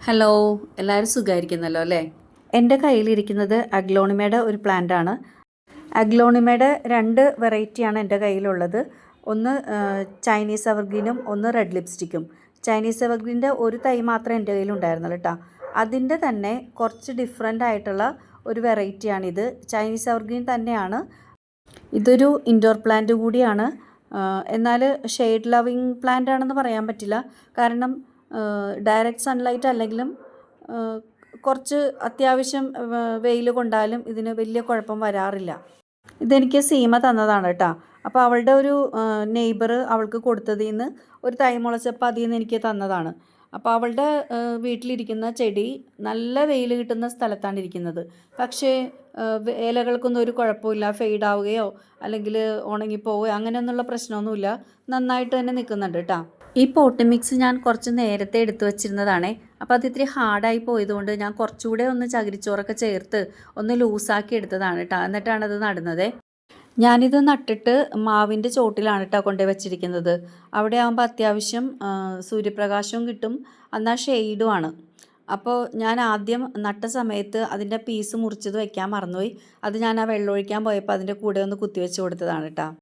Hello, എല്ലാവരും സുഖമായിരിക്കുന്നല്ലോ അല്ലേ? എൻ്റെ കയ്യിലിരിക്കുന്നത് അഗ്ലോണിമയുടെ ഒരു പ്ലാന്റാണ്. അഗ്ലോണിമയുടെ 2 വെറൈറ്റിയാണ് എൻ്റെ കയ്യിലുള്ളത്. ഒന്ന് ചൈനീസ് എവർഗ്രീനും ഒന്ന് റെഡ് ലിപ്സ്റ്റിക്കും. ചൈനീസ് എവർഗ്രീൻ്റെ ഒരു തൈ മാത്രമേ എൻ്റെ കയ്യിലുണ്ടായിരുന്നുള്ളൂ കേട്ടോ. അതിൻ്റെ തന്നെ കുറച്ച് ഡിഫറെൻ്റ് ആയിട്ടുള്ള ഒരു വെറൈറ്റിയാണിത്. ചൈനീസ് എവർഗ്രീൻ തന്നെയാണ്. ഇതൊരു ഇൻഡോർ പ്ലാന്റ് കൂടിയാണ്. എന്നാൽ ഷെയ്ഡ് ലവിങ് പ്ലാന്റ് ആണെന്ന് പറയാൻ പറ്റില്ല. കാരണം ഡയറക്റ്റ് സൺലൈറ്റ് അല്ലെങ്കിലും കുറച്ച് അത്യാവശ്യം വെയിൽ കൊണ്ടാലും ഇതിന് വലിയ കുഴപ്പം വരാറില്ല. ഇതെനിക്ക് സീമ തന്നതാണ് കേട്ടോ. അപ്പോൾ അവളുടെ ഒരു നെയ്ബർ അവൾക്ക് കൊടുത്തതിൽ നിന്ന് ഒരു തൈ മുളച്ചപ്പോൾ അതിൽ നിന്ന് എനിക്ക് തന്നതാണ്. അപ്പോൾ അവളുടെ വീട്ടിലിരിക്കുന്ന ചെടി നല്ല വെയിൽ കിട്ടുന്ന സ്ഥലത്താണ് ഇരിക്കുന്നത്. പക്ഷേ ഇലകൾക്കൊന്നും ഒരു കുഴപ്പമില്ല, ഫെയ്ഡാവുകയോ അല്ലെങ്കിൽ ഉണങ്ങിപ്പോവുകയോ അങ്ങനെയൊന്നുള്ള പ്രശ്നമൊന്നുമില്ല. നന്നായിട്ട് തന്നെ നിൽക്കുന്നുണ്ട് കേട്ടോ. ഈ പോട്ട് മിക്സ് ഞാൻ കുറച്ച് നേരത്തെ എടുത്തു വച്ചിരുന്നതാണേ. അപ്പോൾ അത് ഇത്തിരി ഹാർഡായി പോയതുകൊണ്ട് ഞാൻ കുറച്ചുകൂടെ ഒന്ന് ചകിരിച്ചോറൊക്കെ ചേർത്ത് ഒന്ന് ലൂസാക്കി എടുത്തതാണ് കേട്ടോ. എന്നിട്ടാണ് അത് നടുന്നത്. ഞാനിത് നട്ടിട്ട് മാവിൻ്റെ ചോട്ടിലാണ് കേട്ടോ കൊണ്ടുപോയി വെച്ചിരിക്കുന്നത്. അവിടെ ആകുമ്പോൾ അത്യാവശ്യം സൂര്യപ്രകാശവും കിട്ടും, എന്നാൽ ഷെയ്ഡുമാണ്. അപ്പോൾ ഞാൻ ആദ്യം നട്ട സമയത്ത് അതിൻ്റെ പീസ് മുറിച്ചത് വയ്ക്കാൻ മറന്നുപോയി. അത് ഞാൻ ആ വെള്ളം ഒഴിക്കാൻ പോയപ്പോൾ അതിൻ്റെ കൂടെ ഒന്ന് കുത്തിവെച്ച് കൊടുത്തതാണ് കേട്ടോ.